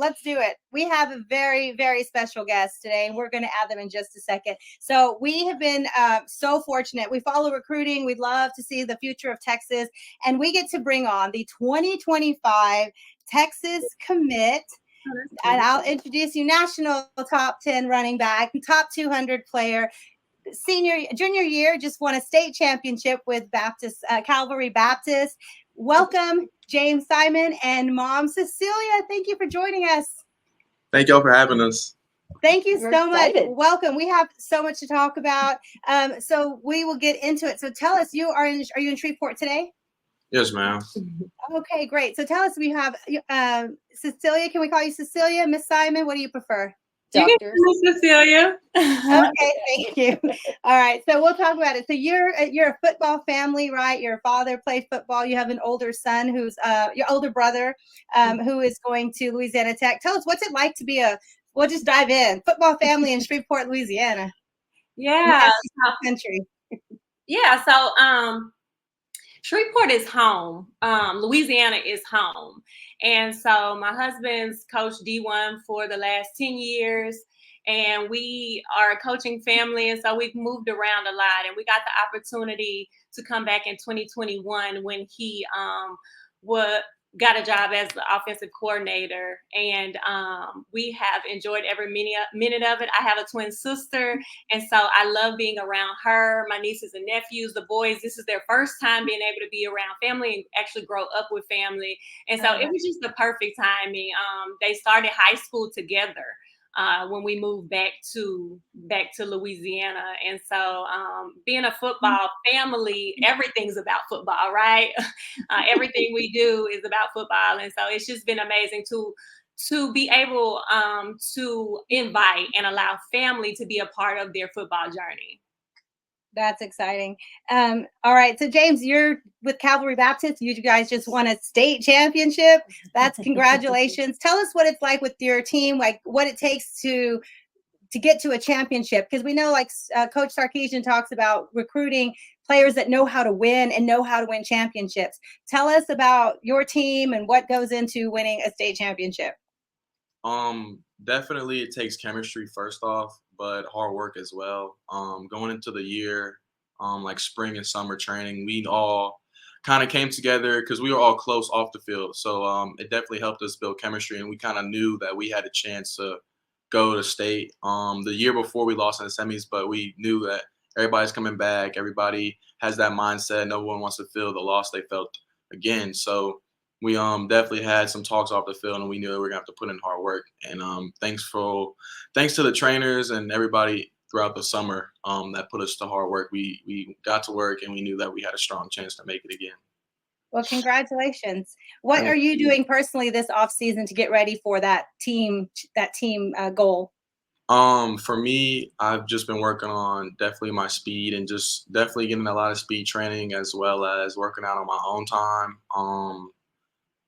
let's do it. We have a very, very special guest today, and we're going to add them in just a second. So we have been so fortunate. We follow recruiting. We'd love to see the future of Texas, and we get to bring on the 2025 Texas commit. And I'll introduce you, national top 10 running back, top 200 player, junior year, just won a state championship with Baptist Calvary Baptist. Welcome, James Simon and mom Cecelia. Thank you for joining us. Thank y'all for having us. Thank you so much. Welcome. We have so much to talk about. So we will get into it. So tell us, are you in Shreveport today? Yes, ma'am. Okay, great. So tell us, we have Cecelia. Can we call you Cecelia? Miss Simon, what do you prefer? Doctor Cecelia. Okay, thank you. All right, so we'll talk about it. So you're a football family, right? Your father played football. You have an older son who's your older brother who is going to Louisiana Tech. Tell us, what's it like to be we'll just dive in, football family in Shreveport, Louisiana. Yeah. Country. Yeah, so Shreveport is home. Louisiana is home. And so my husband's coached D1 for the last 10 years, and we are a coaching family. And so we've moved around a lot, and we got the opportunity to come back in 2021 when he got a job as the offensive coordinator, and we have enjoyed every minute of it. I have a twin sister, and so I love being around her, my nieces and nephews, the boys. This is their first time being able to be around family and actually grow up with family, and so it was just the perfect timing. They started high school together when we moved back to Louisiana. And so being a football family, everything's about football, right? Everything we do is about football. And so it's just been amazing to be able to invite and allow family to be a part of their football journey. That's exciting. All right. So James, you're with Calvary Baptist. You guys just won a state championship. That's congratulations. Tell us what it's like with your team, like what it takes to get to a championship. Because we know, like Coach Sarkisian talks about recruiting players that know how to win and know how to win championships. Tell us about your team and what goes into winning a state championship. Definitely it takes chemistry first off, but hard work as well. Going into the year, like spring and summer training, we all kind of came together because we were all close off the field. So it definitely helped us build chemistry, and we kind of knew that we had a chance to go to state. The year before we lost in the semis, but we knew that everybody's coming back. Everybody has that mindset. No one wants to feel the loss they felt again. So we definitely had some talks off the field, and we knew we were gonna have to put in hard work. And thanks to the trainers and everybody throughout the summer that put us to hard work. We got to work, and we knew that we had a strong chance to make it again. Well, congratulations. What are you doing personally this off season to get ready for that team goal? For me, I've just been working on definitely my speed and just definitely getting a lot of speed training, as well as working out on my own time.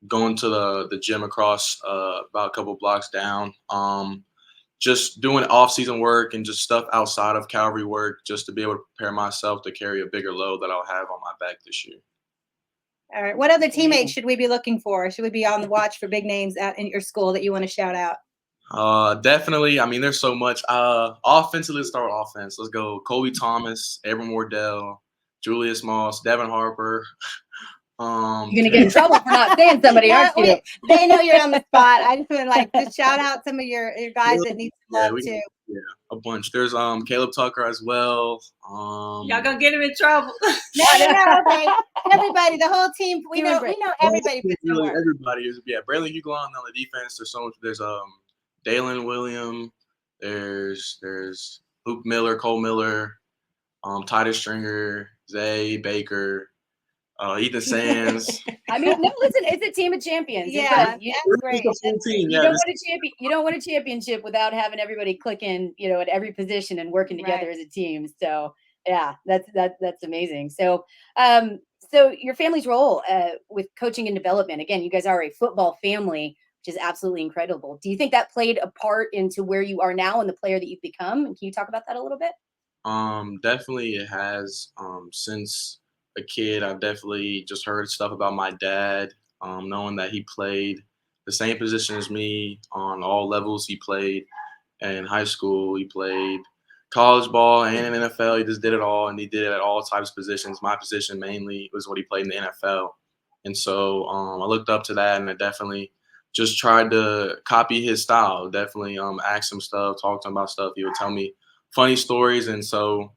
Going to the gym across about a couple blocks down. Just doing off-season work and just stuff outside of Calvary work, just to be able to prepare myself to carry a bigger load that I'll have on my back this year. All right. What other teammates should we be looking for? Should we be on the watch for big names in your school that you want to shout out? Definitely. I mean, there's so much. Offensively, let's start with offense. Let's go Colby Thomas, Abram Wardell, Julius Moss, Devin Harper. You're gonna get in trouble for not saying somebody, aren't you? They know you're on the spot. I just want to shout out some of your guys that need some love too. Yeah, a bunch. There's Caleb Tucker as well. Y'all gonna get him in trouble. No, okay. Everybody, the whole team. We know everybody. Everybody is. Yeah, Braylon Huglon on the defense. There's so much. There's Dalen William. There's Luke Miller, Cole Miller, Titus Stringer, Zay Baker. Ethan Sands. I mean, no, listen, it's a team of champions. Yeah, that's great. You don't win a championship without having everybody clicking, at every position and working together as a team. So yeah, that's amazing. So, so your family's role with coaching and development. Again, you guys are a football family, which is absolutely incredible. Do you think that played a part into where you are now and the player that you've become? And can you talk about that a little bit? Definitely it has. Since a kid, I've definitely just heard stuff about my dad, knowing that he played the same position as me on all levels. He played in high school. He played college ball and in NFL. He just did it all, and he did it at all types of positions. My position mainly was what he played in the NFL. And so I looked up to that, and I definitely just tried to copy his style. Definitely ask him stuff, talk to him about stuff. He would tell me funny stories. And so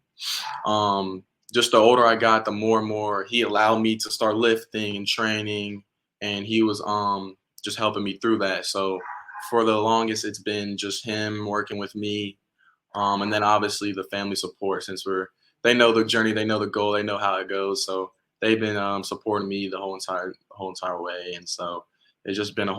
just the older I got, the more and more he allowed me to start lifting and training. And he was just helping me through that. So for the longest, it's been just him working with me. And then obviously the family support, since they know the journey, they know the goal, they know how it goes. So they've been supporting me the whole entire way. And so it's just been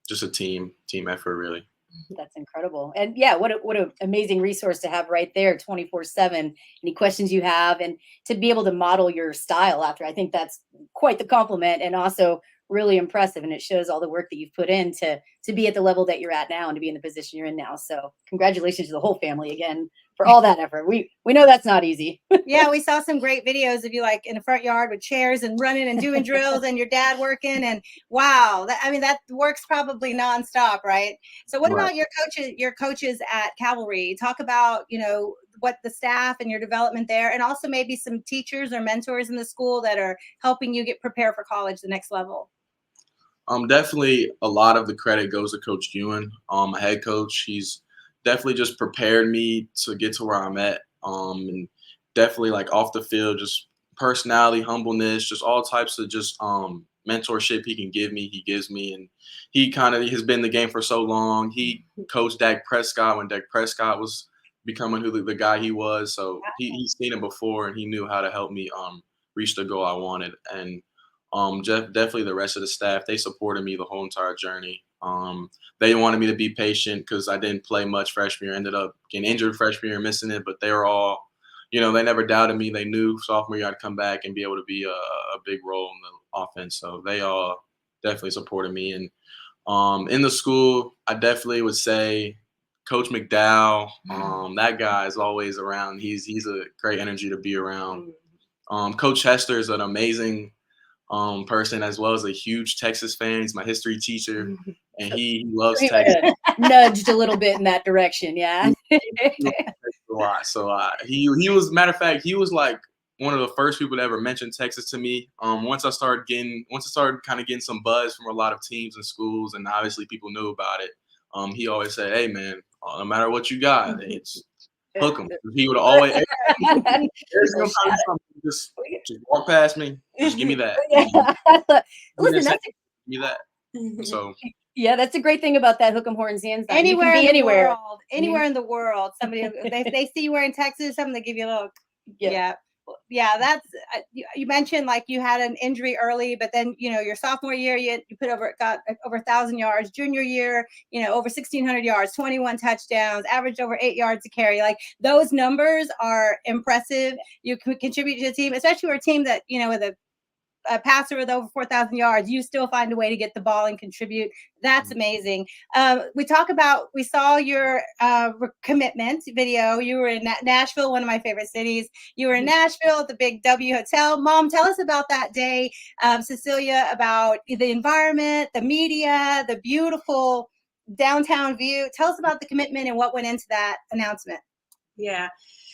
just a team effort, really. That's incredible. And yeah, what an amazing resource to have right there 24/7. Any questions you have, and to be able to model your style after. I think that's quite the compliment, and also really impressive. And it shows all the work that you've put in to be at the level that you're at now and to be in the position you're in now. So congratulations to the whole family again for all that effort. We know that's not easy. Yeah, we saw some great videos of you like in the front yard with chairs and running and doing drills, and your dad working, and wow, that works probably nonstop, right? So what Right. about your coaches at Cavalry? Talk about, what the staff and your development there, and also maybe some teachers or mentors in the school that are helping you get prepared for college the next level. Definitely a lot of the credit goes to Coach Ewan, a head coach. He's definitely just prepared me to get to where I'm at. And definitely like off the field, just personality, humbleness, just all types of just mentorship he can give me, he gives me. And he kind of has been in the game for so long. He coached Dak Prescott when Dak Prescott was becoming who the guy he was. So he's seen it before, and he knew how to help me reach the goal I wanted. And definitely the rest of the staff, they supported me the whole entire journey. They wanted me to be patient because I didn't play much freshman year. Ended up getting injured freshman year, missing it. But they were all, they never doubted me. They knew sophomore year I'd come back and be able to be a big role in the offense. So they all definitely supported me. And in the school, I definitely would say Coach McDowell. That guy is always around. He's a great energy to be around. Coach Hester is an amazing person, as well as a huge Texas fan. He's my history teacher, and he loves He might Texas have nudged a little bit in that direction. Yeah. a lot. So he was, matter of fact, he was like one of the first people to ever mention Texas to me. Once I started kind of getting some buzz from a lot of teams and schools, and obviously people knew about it. He always said, "Hey man, no matter what you got, it's hook him." He would always, just walk past me, just give me that. Listen, Give me that. So yeah, that's a great thing about that hook 'em horns hands down. You can Anywhere be in the anywhere. world, anywhere in the world, somebody if they see you wearing Texas, something, they give you a little, yeah. That's you mentioned like you had an injury early, but then your sophomore year you got over 1,000 yards. Junior year, over 1,600 yards, 21 touchdowns, averaged over 8 yards a carry. Like those numbers are impressive. You could contribute to the team, especially for a team that with a passer with over 4,000 yards, you still find a way to get the ball and contribute. That's amazing. We saw your commitment video. You were in Nashville, one of my favorite cities. You were in Nashville at the Big W Hotel. Mom, tell us about that day. Cecelia, about the environment, the media, the beautiful downtown view. Tell us about the commitment and what went into that announcement. Yeah.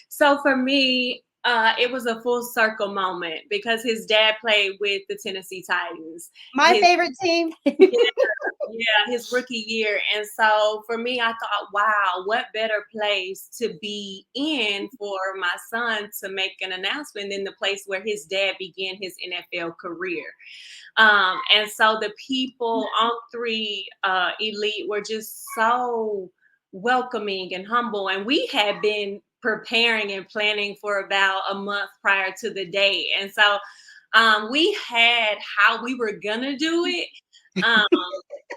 So for me, it was a full circle moment because his dad played with the Tennessee Titans. My favorite team. Yeah, his rookie year. And so for me, I thought, wow, what better place to be in for my son to make an announcement than the place where his dad began his NFL career. And so the people on 3 Elite were just so welcoming and humble. And we had been preparing and planning for about a month prior to the day. And so we had how we were gonna do it.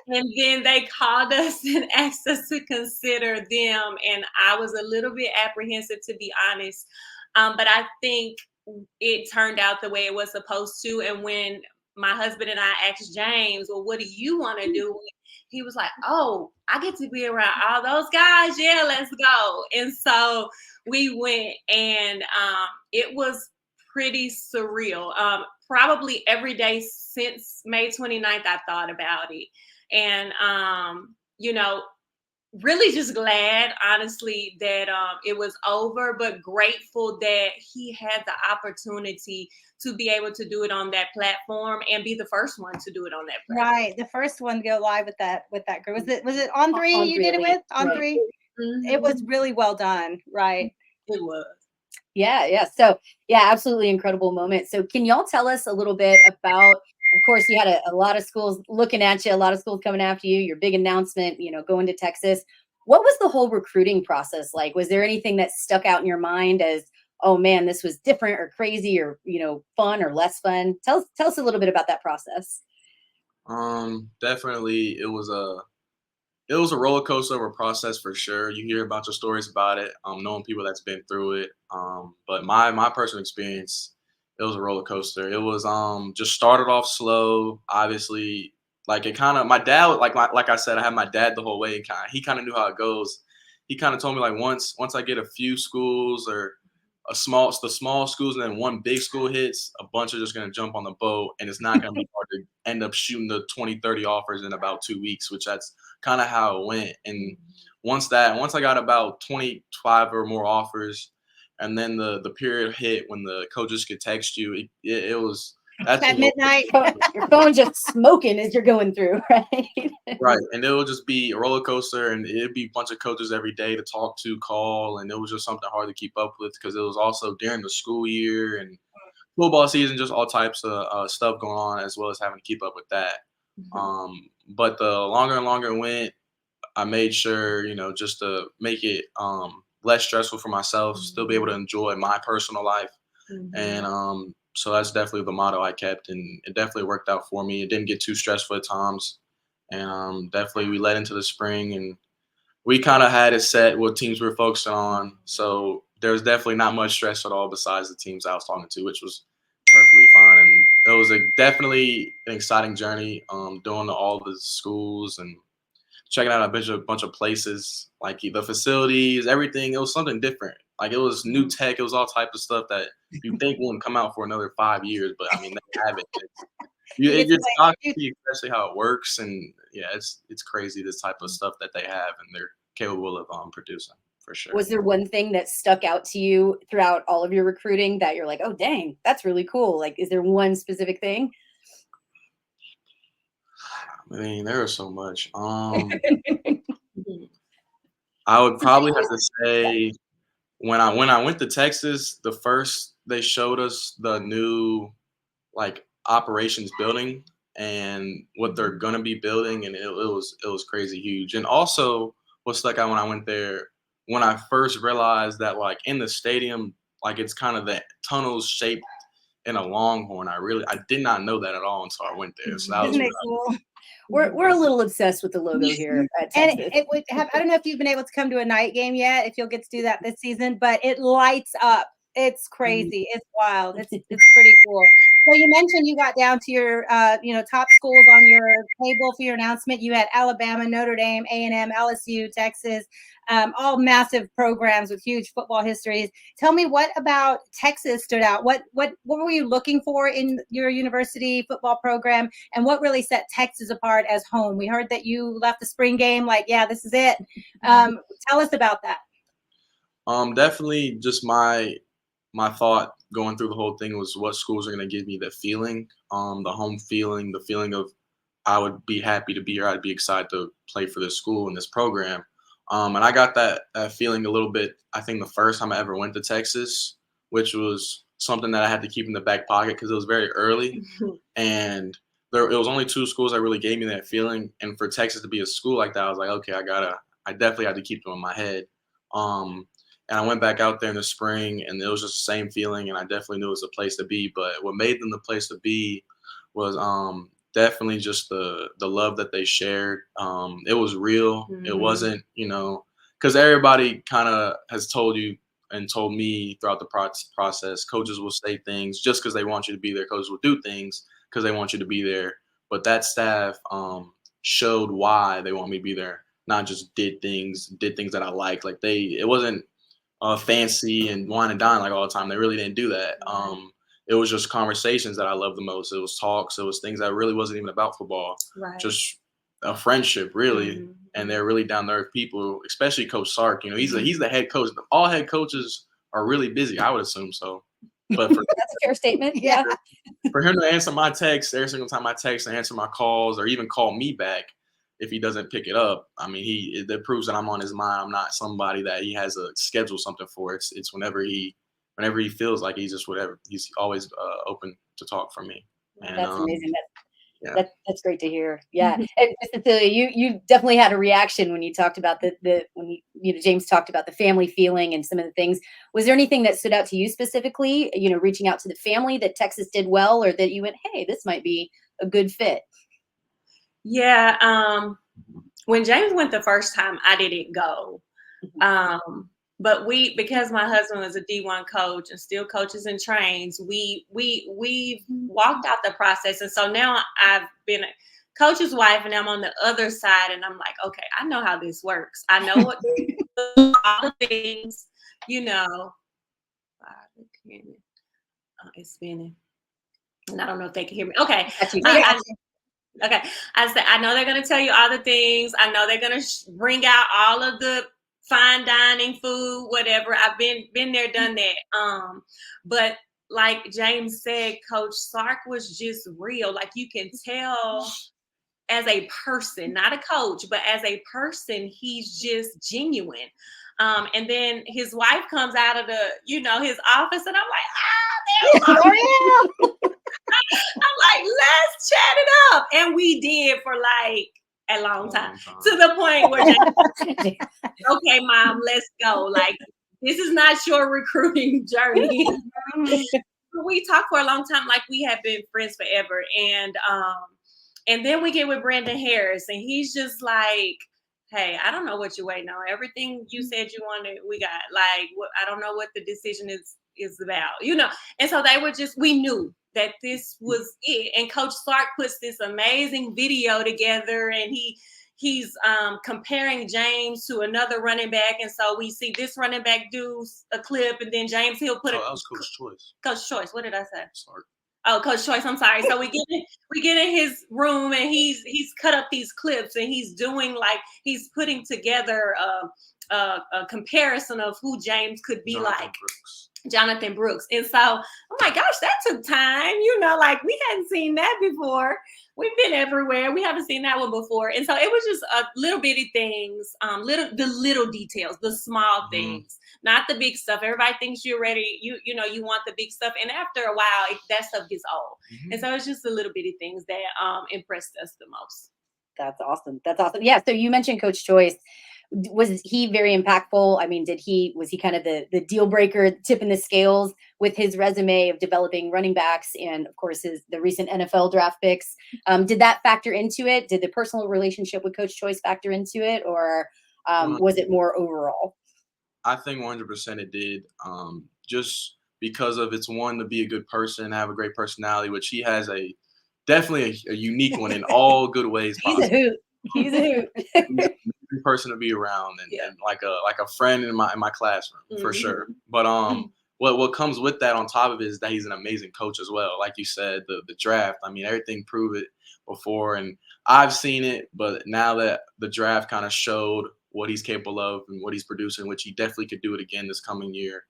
And then they called us and asked us to consider them. And I was a little bit apprehensive, to be honest. But I think it turned out the way it was supposed to. And when my husband and I asked James, well, what do you want to do? He was like, oh, I get to be around all those guys. Yeah, let's go. And so we went, and it was pretty surreal. Probably every day since May 29th, I thought about it. And really just glad, honestly, that it was over, but grateful that he had the opportunity to be able to do it on that platform and be the first one to do it on that platform. Right, the first one to go live with that group. Was it On Three On you Three did it Elite, with? On right. Three? It was really well done, right? It was. Yeah. So yeah, absolutely incredible moment. So can y'all tell us a little bit about, of course, you had a lot of schools looking at you, a lot of schools coming after you, your big announcement, going to Texas. What was the whole recruiting process like? Was there anything that stuck out in your mind as, oh man, this was different or crazy or, fun or less fun? Tell us a little bit about that process. Definitely it was a roller coaster of a process for sure. You hear a bunch of stories about it, knowing people that's been through it. But my personal experience, it was a roller coaster. It was just started off slow. Obviously, like it kind of my dad like I said, I had my dad the whole way. And he kind of knew how it goes. He kind of told me like once I get a few schools or the small schools and then one big school hits, a bunch are just going to jump on the boat, and it's not going to be hard to end up shooting the 20, 30 offers in about 2 weeks, which that's kind of how it went. And once I got about 25 or more offers, and then the period hit when the coaches could text you, it was that's At midnight. Your phone just smoking as you're going through, right? right. And it would just be a roller coaster, and it'd be a bunch of coaches every day to talk to, call, and it was just something hard to keep up with because it was also during the school year and football season, just all types of stuff going on, as well as having to keep up with that. But the longer and longer it went, I made sure, just to make it less stressful for myself, still be able to enjoy my personal life. And so that's definitely the motto I kept, and it definitely worked out for me. It didn't get too stressful at times. And definitely we led into the spring, and we kind of had it set what teams we were focusing on. So there's definitely not much stress at all besides the teams I was talking to, which was perfectly fine. And it was definitely an exciting journey, doing all the schools and checking out a bunch of places, like the facilities, everything. It was something different. Like it was new tech. It was all types of stuff that you think wouldn't come out for another 5 years, but I mean they have it. It gets shocked to see especially how it works, and yeah, it's crazy this type of stuff that they have and they're capable of producing for sure. Was there one thing that stuck out to you throughout all of your recruiting that you're like, oh dang, that's really cool? Like, is there one specific thing? I mean, there was so much. I would probably have to say when I went to Texas, the first they showed us the new like operations building and what they're gonna be building, and it was crazy huge. And also, what stuck out when I went there, when I first realized that like in the stadium, like it's kind of the tunnels shaped in a Longhorn. I did not know that at all until I went there. So that was Isn't it cool? We're a little obsessed with the logo here at Texas. And it would have, I don't know if you've been able to come to a night game yet, if you'll get to do that this season, but it lights up. It's crazy. It's wild. It's pretty cool. So you mentioned you got down to your top schools on your table for your announcement. You had Alabama, Notre Dame, A&M, LSU, Texas, all massive programs with huge football histories. Tell me, what about Texas stood out? What were you looking for in your university football program, and what really set Texas apart as home? We heard that you left the spring game like, yeah, this is it. Tell us about that. Definitely just my thought going through the whole thing was what schools are going to give me the feeling, the home feeling, the feeling of I would be happy to be here. I'd be excited to play for this school and this program. And I got that feeling a little bit, I think, the first time I ever went to Texas, which was something that I had to keep in the back pocket because it was very early. And it was only 2 schools that really gave me that feeling. And for Texas to be a school like that, I was like, okay, I definitely had to keep them in my head. And I went back out there in the spring, and it was just the same feeling, and I definitely knew it was a place to be. But what made them the place to be was definitely just the love that they shared. It was real. It wasn't, because everybody kind of has told you and told me throughout the process, coaches will say things just because they want you to be there. Coaches will do things because they want you to be there. But that staff showed why they want me to be there, not just did things that I like. Like it wasn't fancy and wine and dine like all the time. They really didn't do that. It was just conversations that I loved the most. It was talks. It was things that really wasn't even about football. Right. Just a friendship, really. Mhm. And they're really down to earth people, especially Coach Sark. You know, he's the head coach. All head coaches are really busy, I would assume so. But for That's a fair statement. Yeah. for him to answer my text every single time I text and answer my calls or even call me back if he doesn't pick it up, I mean, that proves that I'm on his mind. I'm not somebody that he has a schedule something for. It's whenever he feels like he's just whatever. He's always open to talk for me. And That's amazing. yeah. That's great to hear. Yeah. And Miss Cecelia, you definitely had a reaction when you talked about when James talked about the family feeling and some of the things. Was there anything that stood out to you specifically, reaching out to the family that Texas did well, or that you went, hey, this might be a good fit? Yeah. When James went the first time, I didn't go. But because my husband was a D1 coach and still coaches and trains, we've walked out the process. And so now I've been a coach's wife and I'm on the other side and I'm like, okay, I know how this works. I know what all the things, it's spinning. And I don't know if they can hear me. Okay. Okay. I said, I know they're going to tell you all the things. I know they're going to bring out all of the fine dining food, whatever. I've been there, done that. But like James said, Coach Sark was just real. Like you can tell as a person, not a coach, but as a person, he's just genuine. And then his wife comes out of his office and I'm like, there you are. I'm like, let's chat it up. And we did for like a long time. To the point where, okay, Mom, let's go. Like, this is not your recruiting journey. We talked for a long time, like we have been friends forever. And then we get with Brandon Harris, and he's just like, hey, I don't know what you're waiting on. Everything you said you wanted, we got. Like, I don't know what the decision is about, And so we knew that this was it. And Coach Sark puts this amazing video together, and he's comparing James to another running back. And so we see this running back do a clip, and then James, he'll put that was Coach Choice. Coach Choice, what did I say? Sark. Oh, Coach Choice, I'm sorry. So we get in his room and he's cut up these clips and he's doing he's putting together a comparison of who James could be Jonathan Brooks. And so oh my gosh, that took time, like we hadn't seen that before. We've been everywhere. We haven't seen that one before. And so it was just little bitty things, the little details, the small things, not the big stuff. Everybody thinks you're ready. You want the big stuff. And after a while, that stuff gets old. And so it's just the little bitty things that impressed us the most. That's awesome. Yeah. So you mentioned Coach Choice. Was he very impactful? I mean, was he kind of the deal breaker, tipping the scales with his resume of developing running backs and of course the recent NFL draft picks? Did that factor into it? Did the personal relationship with Coach Choice factor into it, or was it more overall? I think 100% it did. Just because of it's one, to be a good person, have a great personality, which he has definitely a unique one in all good ways. He's a hoot. He's a hoot. Person to be around and like a friend in my classroom for sure. But what comes with that on top of it is that he's an amazing coach as well. Like you said, the draft, I mean, everything proved it before, and I've seen it, but now that the draft kind of showed what he's capable of and what he's producing, which he definitely could do it again this coming year,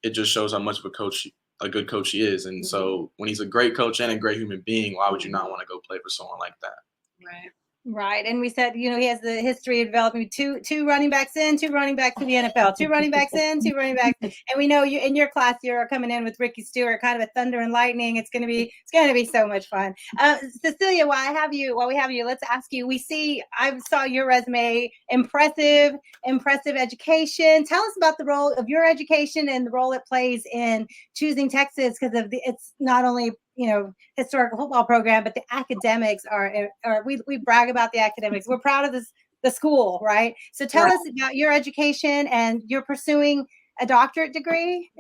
it just shows how much of a good coach he is. And so when he's a great coach and a great human being, why would you not want to go play for someone like that? Right. And we said, he has the history of developing two running backs in, two running backs in the NFL, two running backs in, two running backs. And we know you in your class, you're coming in with Ricky Stewart, kind of a thunder and lightning. It's going to be so much fun. Cecelia, while we have you, let's ask you, I saw your resume, impressive education. Tell us about the role of your education and the role it plays in choosing Texas, because it's not only historical football program, but the academics we brag about the academics. We're proud of the school, right? So tell us about your education, and you're pursuing a doctorate degree.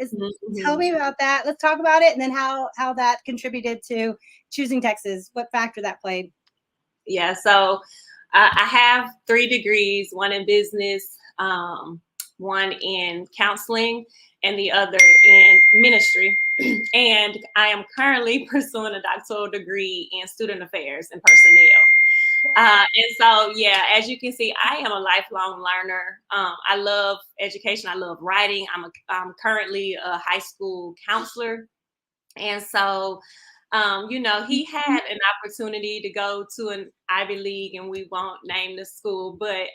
Tell me about that. Let's talk about it, and then how that contributed to choosing Texas, what factor that played. Yeah, so I have 3 degrees, one in business, one in counseling, and the other in ministry. And I am currently pursuing a doctoral degree in student affairs and personnel. And so, yeah, as you can see, I am a lifelong learner. I love education. I love writing. I'm currently a high school counselor. And so, he had an opportunity to go to an Ivy League, and we won't name the school, but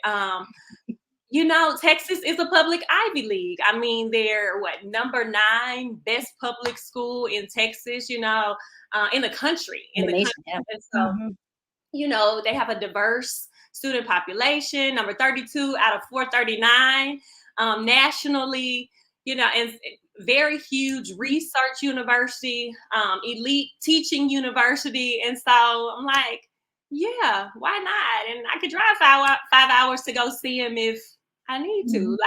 Texas is a public Ivy League. I mean, they're number 9 best public school in Texas, in the country, In the nation, country. yeah. And so, they have a diverse student population, number 32 out of 439 nationally, and very huge research university, elite teaching university. And so I'm like, yeah, why not? And I could drive 5 hours to go see him if I need to,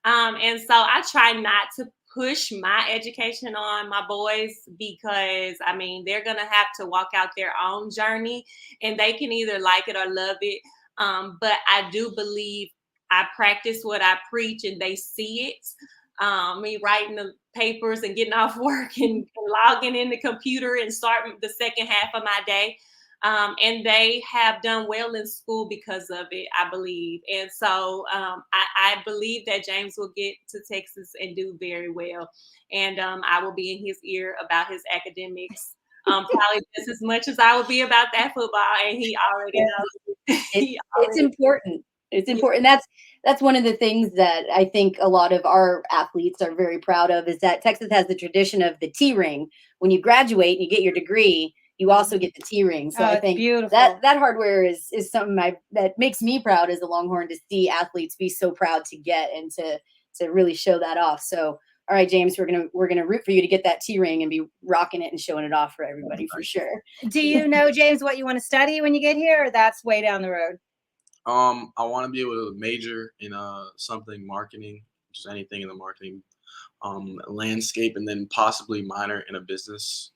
and so I try not to push my education on my boys because they're gonna have to walk out their own journey, and they can either like it or love it. But I do believe I practice what I preach, and they see it. Me writing the papers and getting off work and logging in the computer and starting the second half of my day. And they have done well in school because of it, I believe. And so I believe that James will get to Texas and do very well. And I will be in his ear about his academics, probably just as much as I will be about that football. And he already knows. It's important. It's important. That's one of the things that I think a lot of our athletes are very proud of, is that Texas has the tradition of the T ring. When you graduate and you get your degree, you also get the T ring. So I think beautiful. that hardware is something that makes me proud as a Longhorn, to see athletes be so proud to get and to really show that off. So all right, James, we're gonna root for you to get that T ring and be rocking it and showing it off for everybody for sure. Do you know, James, what you want to study when you get here, or that's way down the road? I want to be able to major in something marketing, just anything in the marketing landscape, and then possibly minor in a business,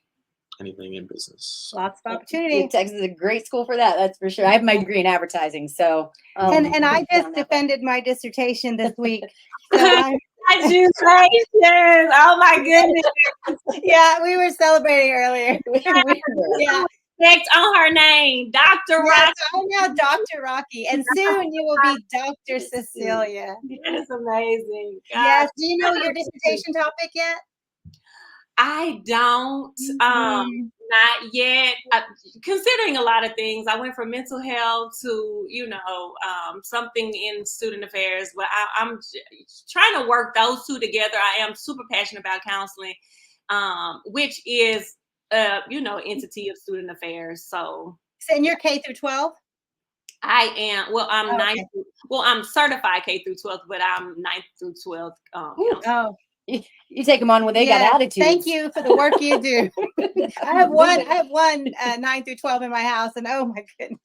anything in business. Lots of opportunity. Texas is a great school for that. That's for sure. I have my degree in advertising, so and I just defended my dissertation this week. So Congratulations! Oh my goodness! Yeah, we were celebrating earlier. Yeah. Respect on her name, Dr. Rocky. I'm now Dr. Rocky, and soon you will be Dr. Cecelia. That is amazing. God. Yes. Do you know your dissertation topic yet? I don't. Not yet. Considering a lot of things, I went from mental health to something in student affairs, but I'm trying to work those two together. I am super passionate about counseling, which is entity of student affairs. So and you're K through 12? I am. Well, I'm ninth. Well, I'm certified K through 12th, but I'm 9th through 12th. You take them on when they got attitudes. Thank you for the work you do. I have one 9 through 12 in my house, and oh my goodness.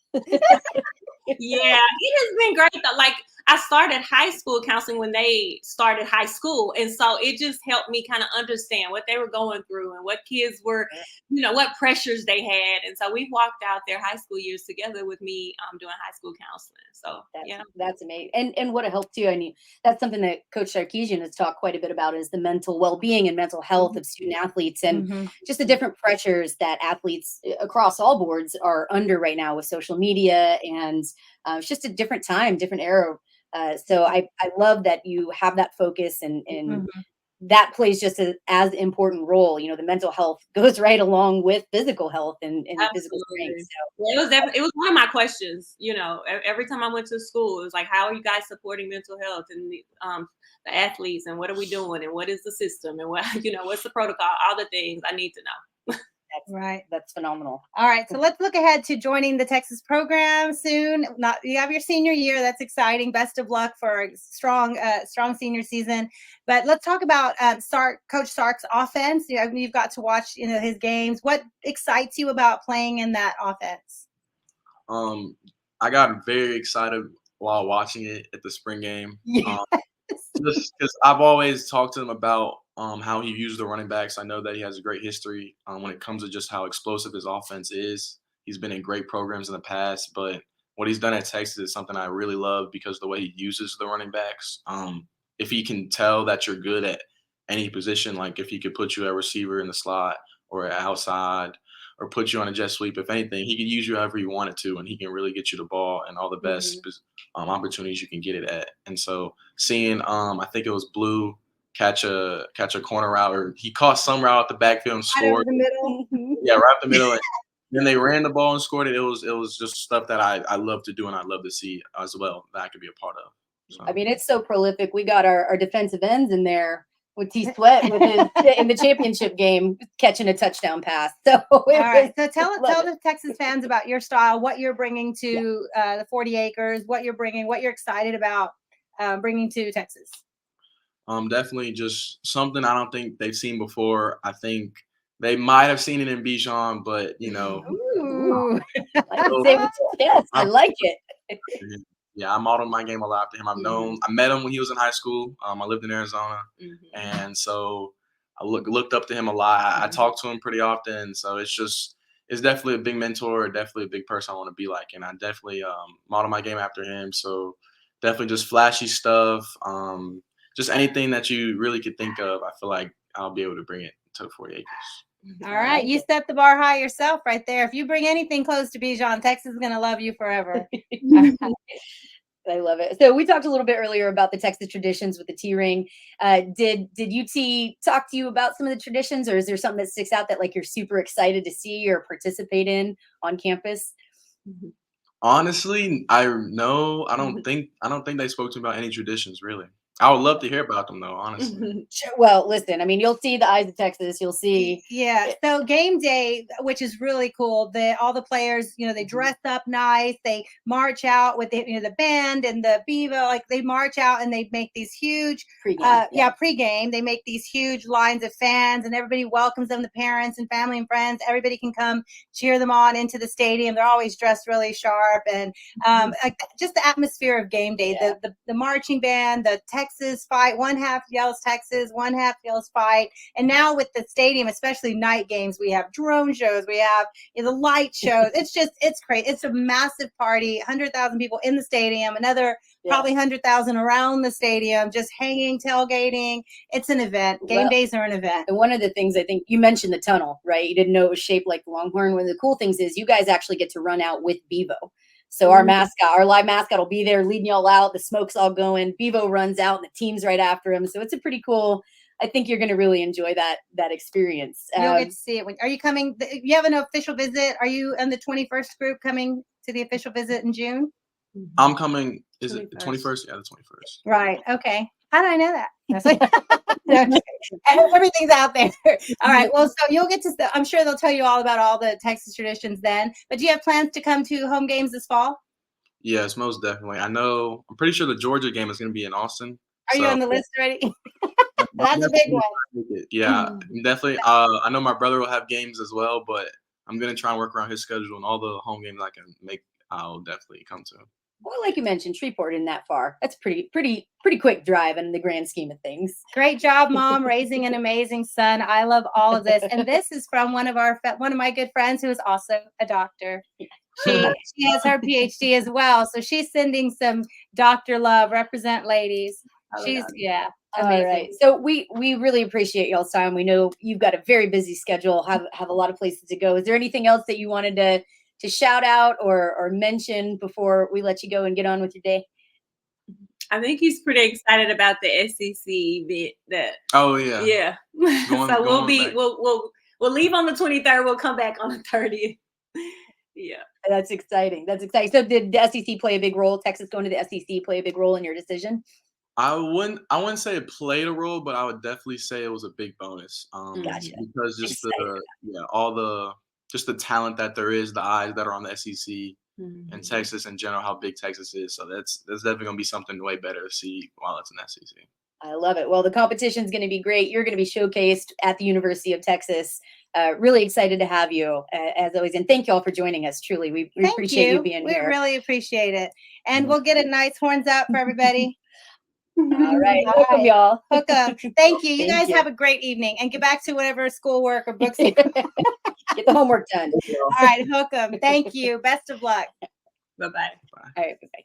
Yeah, it has been great though. Like, I started high school counseling when they started high school, and so it just helped me kind of understand what they were going through and what kids were, what pressures they had. And so we walked out their high school years together with me doing high school counseling. So that's amazing. And what a help too. I mean, that's something that Coach Sarkeesian has talked quite a bit about, is the mental well-being and mental health of student athletes, and just the different pressures that athletes across all boards are under right now with social media, and it's just a different time, different era. So I love that you have that focus, and that plays just as important role. The mental health goes right along with physical health and physical strength. So it was one of my questions. Every time I went to school, it was like, how are you guys supporting mental health and the athletes, and what are we doing, and what is the system, and what what's the protocol? All the things I need to know. That's phenomenal. All right, so let's look ahead to joining the Texas program soon. You have your senior year. That's exciting. Best of luck for a strong senior season. But let's talk about Coach Sark's offense. You've got to watch his games. What excites you about playing in that offense? I got very excited while watching it at the spring game. Yes. Just because I've always talked to him about how he used the running backs. I know that he has a great history when it comes to just how explosive his offense is. He's been in great programs in the past, but what he's done at Texas is something I really love, because of the way he uses the running backs. If he can tell that you're good at any position, like if he could put you at receiver in the slot or outside or put you on a jet sweep. If anything, he could use you however he wanted to, and he can really get you the ball and all the best opportunities you can get it at. And so seeing, I think it was Blue catch a corner route, or he caught some route at the backfield and Right over scored. the middle. Yeah, right up the middle. And then they ran the ball and scored it. It was just stuff that I love to do and I love to see as well that I could be a part of. So. I mean, it's so prolific. We got our defensive ends in there with T Sweat with his in the championship game catching a touchdown pass. So all right, so tell the Texas fans about your style, what you're bringing to the 40 acres, what you're bringing, what you're excited about bringing to Texas. Definitely just something I don't think they've seen before. I think they might have seen it in Bijan, but Ooh. I like it. Yeah, I modeled my game a lot after him. I met him when he was in high school. I lived in Arizona, and so I looked up to him a lot. I talked to him pretty often, so it's definitely a big mentor, definitely a big person I want to be like, and I definitely model my game after him. So definitely just flashy stuff, just anything that you really could think of. I feel like I'll be able to bring it to 40 acres. All right, you set the bar high yourself right there. If you bring anything close to Bijan, Texas is going to love you forever. I love it. So we talked a little bit earlier about the Texas traditions with the T-ring. Did UT talk to you about some of the traditions, or is there something that sticks out that like you're super excited to see or participate in on campus? Honestly, I don't think they spoke to me about any traditions really. I would love to hear about them though, honestly. Well, listen, I mean, you'll see the eyes of Texas. You'll see. Yeah. So game day, which is really cool. All the players, they dress up nice. They march out with the band and the Bevo. Like they march out and they make these huge pregame. They make these huge lines of fans, and everybody welcomes them. The parents and family and friends. Everybody can come cheer them on into the stadium. They're always dressed really sharp, and just the atmosphere of game day. Yeah. The marching band, the Texas fight. One half yells Texas, one half yells fight. And now with the stadium, especially night games, we have drone shows, we have the light shows. It's great. It's a massive party. 100,000 people in the stadium. Another probably 100,000 around the stadium, just hanging, tailgating. It's an event. Game days are an event. And one of the things I think you mentioned the tunnel, right? You didn't know it was shaped like the Longhorn. One of the cool things is you guys actually get to run out with Bevo. So our live mascot will be there leading y'all out. The smoke's all going. Bevo runs out and the team's right after him. So it's a pretty cool, I think you're going to really enjoy that experience. You'll get to see it. Are you coming? You have an official visit? Are you in the 21st group coming to the official visit in June? I'm coming. Is it the 21st? Yeah, the 21st. Right. Okay. How did I know that? Everything's out there. All right. Well, so you'll get to, I'm sure they'll tell you all about all the Texas traditions then. But do you have plans to come to home games this fall? Yes, most definitely. I'm pretty sure the Georgia game is going to be in Austin. Are you on the list already? That's a big one. Yeah, definitely. I know my brother will have games as well, but I'm going to try and work around his schedule, and all the home games I can make, I'll definitely come to. Well, like you mentioned, Shreveport isn't that far. That's pretty quick drive in the grand scheme of things. Great job, Mom, raising an amazing son. I love all of this. And this is from one of my good friends who is also a doctor. She has her PhD as well. So she's sending some doctor love. Represent ladies. She's amazing. All right. So we really appreciate y'all's time. We know you've got a very busy schedule, have a lot of places to go. Is there anything else that you wanted to shout out or mention before we let you go and get on with your day? I think he's pretty excited about the SEC event. Oh yeah. Yeah. So we'll leave on the 23rd. We'll come back on the 30th. Yeah. That's exciting. So did the SEC play a big role? Texas going to the SEC play a big role in your decision? I wouldn't say it played a role, but I would definitely say it was a big bonus. Gotcha. Because just the talent that there is, the eyes that are on the SEC and Texas in general, how big Texas is. So that's definitely going to be something way better to see while it's in the SEC. I love it. Well, the competition is going to be great. You're going to be showcased at the University of Texas. Really excited to have you as always. And thank you all for joining us. Truly, we appreciate you being here. We really appreciate it. And we'll get a nice horns out for everybody. All right. Hook 'em, y'all. Hook 'em. Thank you. You guys have a great evening and get back to whatever schoolwork or books. Get the homework done. All right. Hook 'em. Thank you. Best of luck. Bye-bye. All right. Bye-bye.